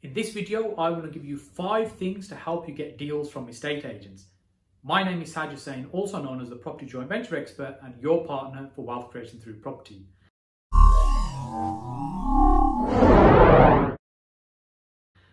In this video, I want to give you 5 things to help you get deals from estate agents. My name is Sajid Hussain, also known as the Property Joint Venture Expert and your partner for wealth creation through property.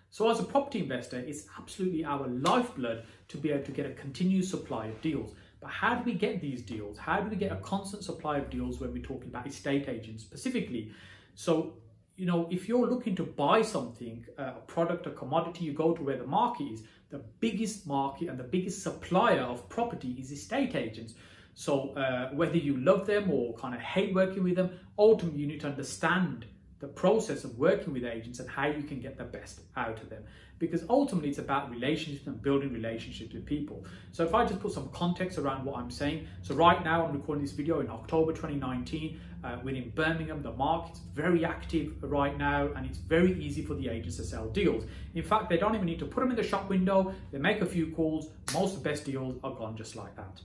So as a property investor, it's absolutely our lifeblood to be able to get a continuous supply of deals. But how do we get these deals? How do we get a constant supply of deals when we're talking about estate agents specifically? So, if you're looking to buy something, a product, a commodity, you go to where the market is. The biggest market and the biggest supplier of property is estate agents. So whether you love them or kind of hate working with them, ultimately you need to understand the process of working with agents and how you can get the best out of them. Because ultimately it's about relationships and building relationships with people. So if I just put some context around what I'm saying. So right now I'm recording this video in October 2019. We're in Birmingham. The market's very active right now and it's very easy for the agents to sell deals. In fact, they don't even need to put them in the shop window. They make a few calls. Most of the best deals are gone just like that.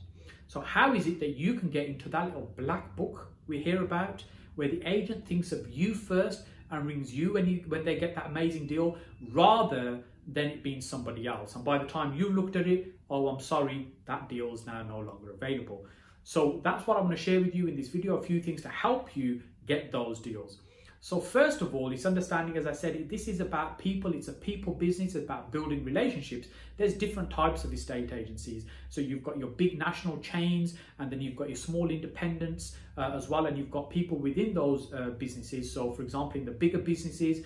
So how is it that you can get into that little black book we hear about, where the agent thinks of you first and rings you when they get that amazing deal, rather than it being somebody else? And by the time you looked at it, oh, I'm sorry, that deal is now no longer available. So that's what I'm going to share with you in this video, a few things to help you get those deals. So first of all, it's understanding, as I said, this is about people. It's a people business. It's about building relationships. There's different types of estate agencies. So you've got your big national chains, and then you've got your small independents as well. And you've got people within those businesses. So for example, in the bigger businesses,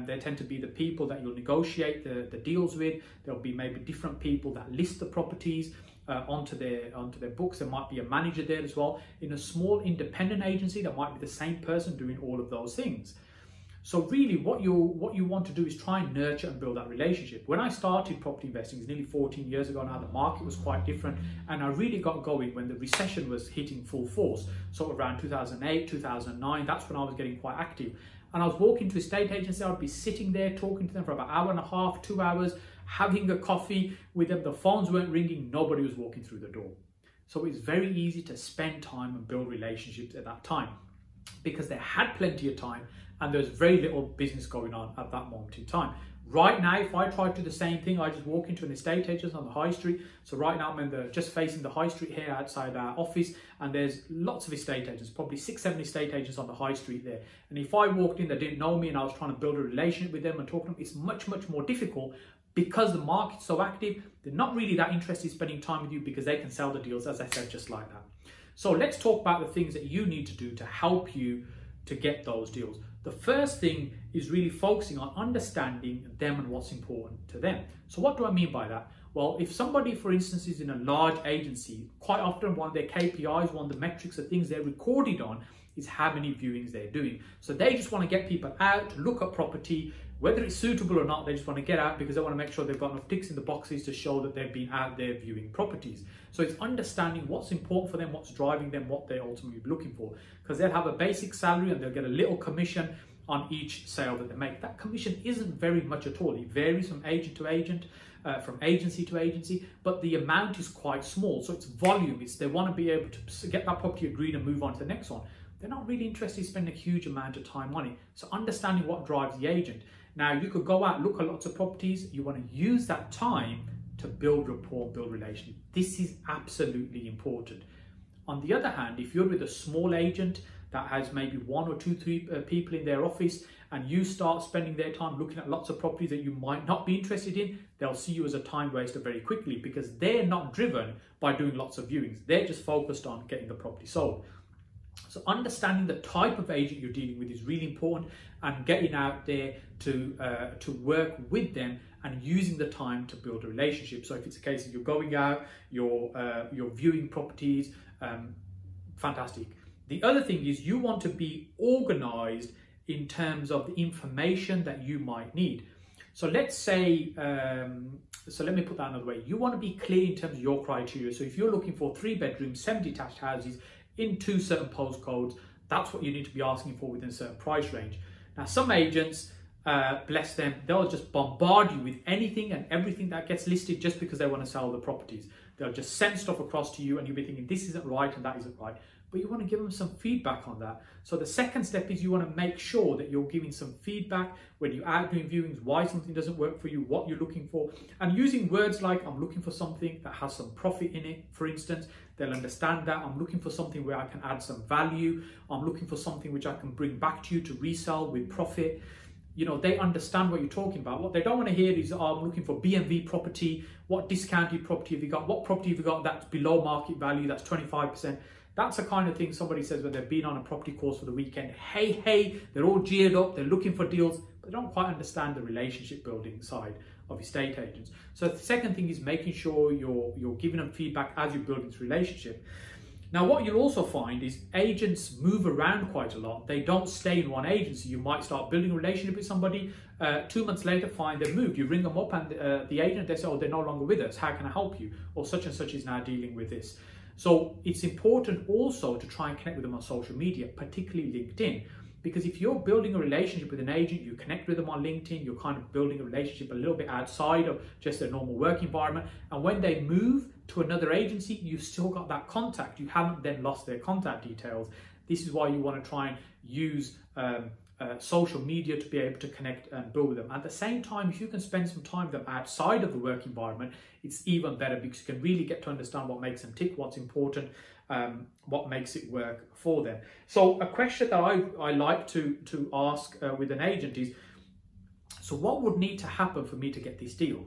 they tend to be the people that you'll negotiate the deals with. There'll be maybe different people that list the properties onto their books. There might be a manager there as well. In a small independent agency, that might be the same person doing all of those things. So really what you want to do is try and nurture and build that relationship. When I started property investing, it's nearly 14 years ago now, the market was quite different, and I really got going when the recession was hitting full force. So around 2008, 2009, that's when I was getting quite active. And I was walking to estate agencies. I'd be sitting there talking to them for about an hour and a half, 2 hours, having a coffee with them. The phones weren't ringing, nobody was walking through the door. So it's very easy to spend time and build relationships at that time, because they had plenty of time and there's very little business going on at that moment in time. Right now, if I try to do the same thing, I just walk into an estate agent on the high street. So right now I'm just facing the high street here outside our office, and there's lots of estate agents, probably 6-7 estate agents on the high street there. And if I walked in, they didn't know me and I was trying to build a relationship with them and talk to them, it's much more difficult, because the market's so active. They're not really that interested in spending time with you because they can sell the deals, as I said, just like that. So let's talk about the things that you need to do to help you to get those deals. The first thing is really focusing on understanding them and what's important to them. So what do I mean by that? Well, if somebody, for instance, is in a large agency, quite often one of their KPIs, one of the metrics, the things they're recorded on, is how many viewings they're doing. So they just want to get people out to look at property, whether it's suitable or not. They just want to get out because they want to make sure they've got enough ticks in the boxes to show that they've been out there viewing properties. So it's understanding what's important for them, what's driving them, what they're ultimately looking for. Because they'll have a basic salary and they'll get a little commission on each sale that they make. That commission isn't very much at all. It varies from agent to agent, from agency to agency, but the amount is quite small. So it's volume. They want to be able to get that property agreed and move on to the next one. They're not really interested in spending a huge amount of time on it. So understanding what drives the agent. Now, you could go out, look at lots of properties. You want to use that time to build rapport, build relationship. This is absolutely important. On the other hand, if you're with a small agent that has maybe 1 or 2, 3 people in their office, and you start spending their time looking at lots of properties that you might not be interested in, they'll see you as a time waster very quickly, because they're not driven by doing lots of viewings. They're just focused on getting the property sold. So understanding the type of agent you're dealing with is really important, and getting out there to work with them and using the time to build a relationship. So if it's a case that you're going out, you're viewing properties, fantastic. The other thing is you want to be organized in terms of the information that you might need. So let's say, so let me put that another way. You want to be clear in terms of your criteria. So if you're looking for 3 bedrooms, 7 detached houses in 2 certain postcodes, that's what you need to be asking for within a certain price range. Now, some agents, bless them, they'll just bombard you with anything and everything that gets listed just because they want to sell the properties. They'll just send stuff across to you and you'll be thinking, this isn't right and that isn't right. but you want to give them some feedback on that. So the second step is you want to make sure that you're giving some feedback when you're out doing viewings, why something doesn't work for you, what you're looking for, and using words like, I'm looking for something that has some profit in it, for instance. They'll understand that. I'm looking for something where I can add some value. I'm looking for something which I can bring back to you to resell with profit. You know, they understand what you're talking about. What they don't want to hear is, oh, I'm looking for BMV property. What discounted property have you got? What property have you got that's below market value, that's 25%? That's the kind of thing somebody says when they've been on a property course for the weekend. Hey, they're all geared up, they're looking for deals, but they don't quite understand the relationship building side of estate agents. So the second thing is making sure you're giving them feedback as you're building this relationship. Now, what you'll also find is agents move around quite a lot. They don't stay in one agency. You might start building a relationship with somebody, 2 months later, find they've moved. You ring them up and the agent, they say, oh, they're no longer with us. How can I help you? Or such and such is now dealing with this. So it's important also to try and connect with them on social media, particularly LinkedIn. Because if you're building a relationship with an agent, you connect with them on LinkedIn, you're kind of building a relationship a little bit outside of just their normal work environment. And when they move to another agency, you've still got that contact. You haven't then lost their contact details. This is why you want to try and use social media to be able to connect and build with them. At the same time, if you can spend some time with them outside of the work environment, it's even better because you can really get to understand what makes them tick, what's important, what makes it work for them. So a question that I like to ask with an agent is, so what would need to happen for me to get this deal?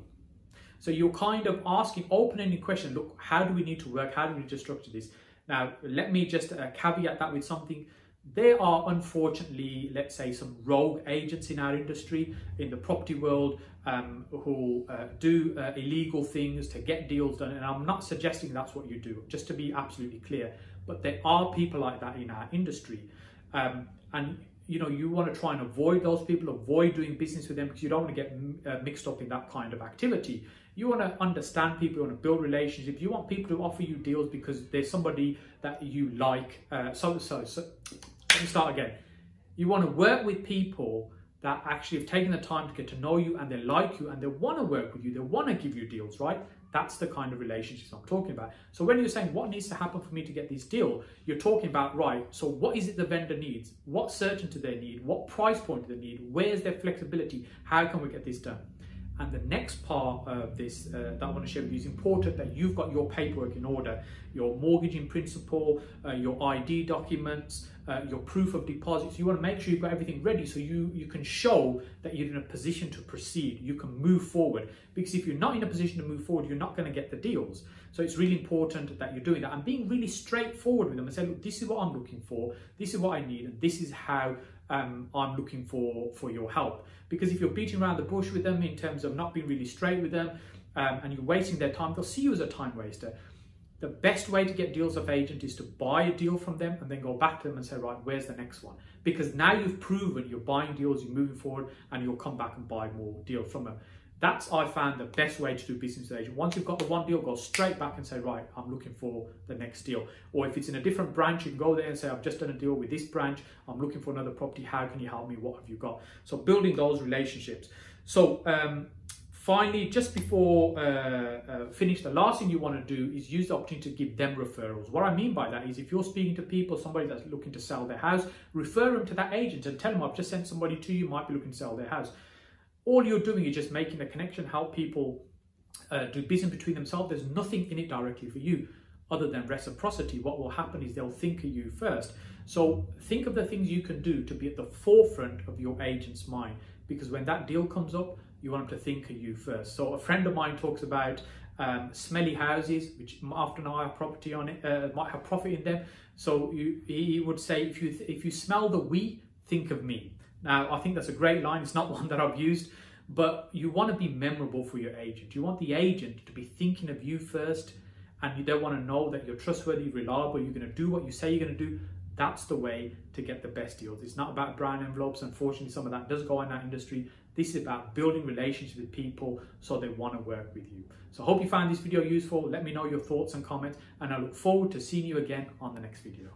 So you're kind of asking open-ended question, look, how do we need to work? How do we need to structure this? Now, let me just caveat that with something. There are, unfortunately, let's say, some rogue agents in our industry, in the property world, who do illegal things to get deals done. And I'm not suggesting that's what you do, just to be absolutely clear. But there are people like that in our industry. And, you know, you want to try and avoid those people, avoid doing business with them, because you don't want to get mixed up in that kind of activity. You want to understand people, you want to build relationships. You want people to offer you deals because there's somebody that you like. So let me start again. You want to work with people that actually have taken the time to get to know you and they like you and they want to work with you. They want to give you deals, right? That's the kind of relationships I'm talking about. So when you're saying what needs to happen for me to get this deal, you're talking about, right, so what is it the vendor needs? What certainty do they need? What price point do they need? Where's their flexibility? How can we get this done? And the next part of this that I want to share with you is important that you've got your paperwork in order, your mortgage in principle, your ID documents, your proof of deposits. You want to make sure you've got everything ready so you can show that you're in a position to proceed. You can move forward, because if you're not in a position to move forward, you're not going to get the deals. So it's really important that you're doing that and being really straightforward with them and say, look, this is what I'm looking for, this is what I need, and this is how I'm looking for your help. Because if you're beating around the bush with them in terms of not being really straight with them, and you're wasting their time, they'll see you as a time waster. The best way to get deals off agent is to buy a deal from them and then go back to them and say, right, where's the next one? Because now you've proven you're buying deals, you're moving forward, and you'll come back and buy more deals from them. That's, I found, the best way to do business with agent. Once you've got the one deal, go straight back and say, right, I'm looking for the next deal. Or if it's in a different branch, you can go there and say, I've just done a deal with this branch, I'm looking for another property, how can you help me, what have you got? So building those relationships. So finally, just before finish, the last thing you want to do is use the opportunity to give them referrals. What I mean by that is if you're speaking to people, somebody that's looking to sell their house, refer them to that agent and tell them, I've just sent somebody to you, might be looking to sell their house. All you're doing is just making a connection, help people do business between themselves. There's nothing in it directly for you other than reciprocity. What will happen is they'll think of you first. So think of the things you can do to be at the forefront of your agent's mind, because when that deal comes up, you want them to think of you first. So a friend of mine talks about smelly houses, which often have property on it, might have profit in them. So he would say, if you smell the wheat, think of me. Now, I think that's a great line. It's not one that I've used, but you want to be memorable for your agent. You want the agent to be thinking of you first, and you don't want to know that you're trustworthy, reliable, you're going to do what you say you're going to do. That's the way to get the best deals. It's not about brown envelopes. Unfortunately, some of that does go in that industry. This is about building relationships with people so they want to work with you. So I hope you found this video useful. Let me know your thoughts and comments, and I look forward to seeing you again on the next video.